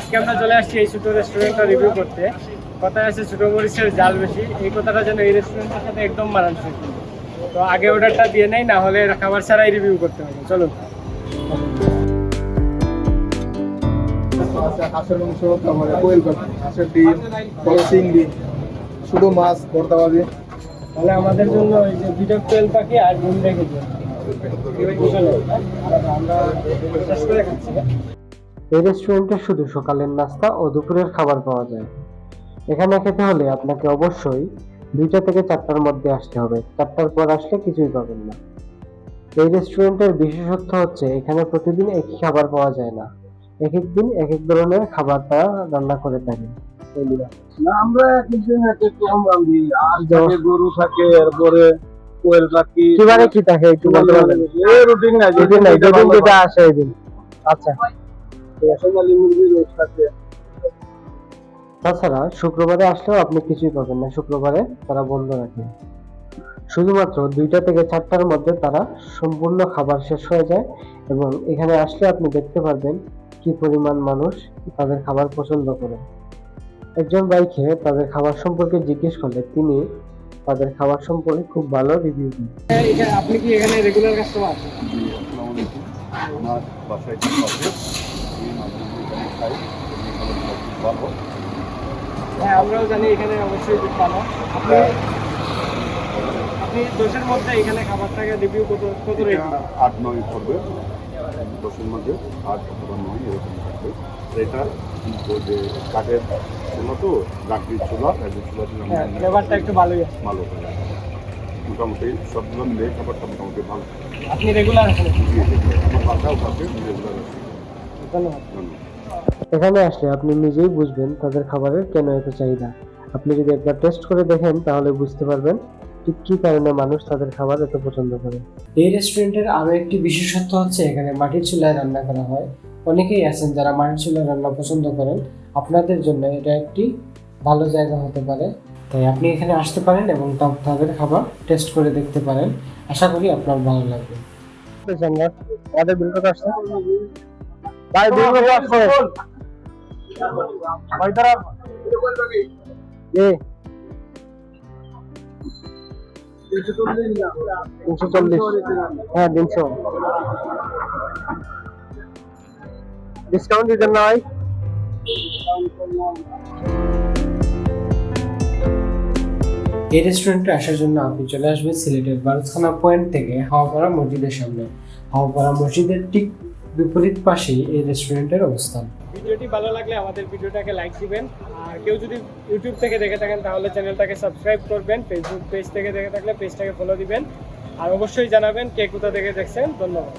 আজকে আমরা চলে আসছি এই ছোট রেস্টুরেন্টটা রিভিউ করতে। কথায় আছে ছোট মরিচের জাল বেশি, এই কথাটা যেন এই রেস্টুরেন্টের সাথে একদম মানানসই। তো আগে অর্ডারটা দিয়ে নেই, না হলে খাবার ছাড়াই রিভিউ করতে হবে। চলো। হাঁসের মাংস, তারপরে কোয়েল পাখি, হাঁসের ডিম, বড় চিংড়ি, ছোট মাছ ভর্তা পাবে। তাহলে আমাদের জন্য ওই যে দুটো কোয়েল পাখি আর ডিম রেখে দিও। আমরা শেষ করে খাচ্ছি। এই রেস্টুরেন্টে শুধু সকালের নাস্তা ও দুপুরের খাবার পাওয়া যায়। এখানে খেতে হলে আপনাকে অবশ্যই 2টা থেকে 4টার মধ্যে আসতে হবে। 4টার পর আসলে কিছুই পাবেন না। এই রেস্টুরেন্টের বিশেষত্ব হচ্ছে এখানে প্রতিদিন একই খাবার পাওয়া যায় না, এক এক দিন এক এক ধরনের খাবার তারা রান্না করে থাকে। না, আমরা একদিন এক রকম রান্ধি, আর থাকে গরু থাকে, এরপরে কোয়েল পাখি। কিবারে কি থাকে একটু বলতে পারবেন? এই রুটিন না, যেদিন যেটা আসে ওই দিন। আচ্ছা, সোনালী মুরগি রোজ থাকে। তাছাড়া শুক্রবারে আসলেও আপনি কিছুই পাবেন না, শুক্রবারে তারা বন্ধ রাখে। শুধুমাত্র 2টা থেকে 4টার মধ্যে তারা সম্পূর্ণ খাবার শেষ হয়ে যায়, এবং এখানে আসলে আপনি দেখতে পারবেন কি পরিমাণ মানুষ তাদের খাবার পছন্দ করে। একজন ভাই খেয়ে তাদের খাবার সম্পর্কে জিজ্ঞেস করলে তিনি তাদের খাবার সম্পর্কে খুব ভালো রিভিউ দেন। আপনি কি এখানে রেগুলার কাস্টমার? আমার বাসায় আছে, আমি মাঝে মাঝে এখানে খাই, ভালো। হ্যাঁ, আমরাও জানি এখানে অবশ্যই খুব ভালো। আপনি দোষের মধ্যে এখানে খাবারটাকে রিভিউ কত রেট? 8-9 করবে, 10-এর মধ্যে 8 অথবা 9 এরকম থাকবে। এটা ওই যে কাঠের চুলা, তো লাকড়ির চুলা, কাঠের চুলা দিলে ফ্লেভারটা একটু ভালোই আছে। ভালো হয়। মোটামুটি সবগুলো মিলে খাবারটা মোটামুটি ভালো। আপনি রেগুলার আছেন? আমার বাসাও থাকে, রেগুলার আছে। ধন্যবাদ। এখানে আসলে আপনি নিজেই বুঝবেন তাদের খাবারের কেন এত চাহিদা। আপনি যদি একবার টেস্ট করে দেখেন তাহলে বুঝতে পারবেন ঠিক কি কারণে মানুষ তাদের খাবার এত পছন্দ করে। এই রেস্টুরেন্টের আরো একটি বিশেষত্ব হচ্ছে এখানে মাটির চুলায় রান্না করা হয়। অনেকেই আছেন যারা মাটির চুলায় রান্না পছন্দ করেন, আপনাদের জন্য এটা একটি ভালো জায়গা হতে পারে। তাই আপনি এখানে আসতে পারেন এবং তাদের খাবার টেস্ট করে দেখতে পারেন। আশা করি আপনার ভালো লাগবে। আমাদের বিল কত আসছে ভাই? বিল কত আসছে ভাই? তারা এ 340। হ্যাঁ, 300 ডিসকাউন্ট দিতেন না ভাই? এই রেস্টুরেন্টে আসার জন্য আপনি চলে আসবেন সিলেটের বারুসখানা পয়েন্ট থেকে হাওয়াপাড়া মসজিদের সামনে। হাওয়াপাড়া মসজিদের ঠিক বিপরীত পাশেই এই রেস্টুরেন্টের অবস্থান। ভিডিওটি ভালো লাগলে আমাদের ভিডিওটাকে লাইক দিবেন, আর কেউ যদি ইউটিউব থেকে দেখে থাকেন তাহলে চ্যানেলটাকে সাবস্ক্রাইব করবেন, ফেসবুক পেজ থেকে দেখে থাকলে পেজটাকে ফলো দিবেন, আর অবশ্যই জানাবেন কে কোথা থেকে দেখছেন। ধন্যবাদ।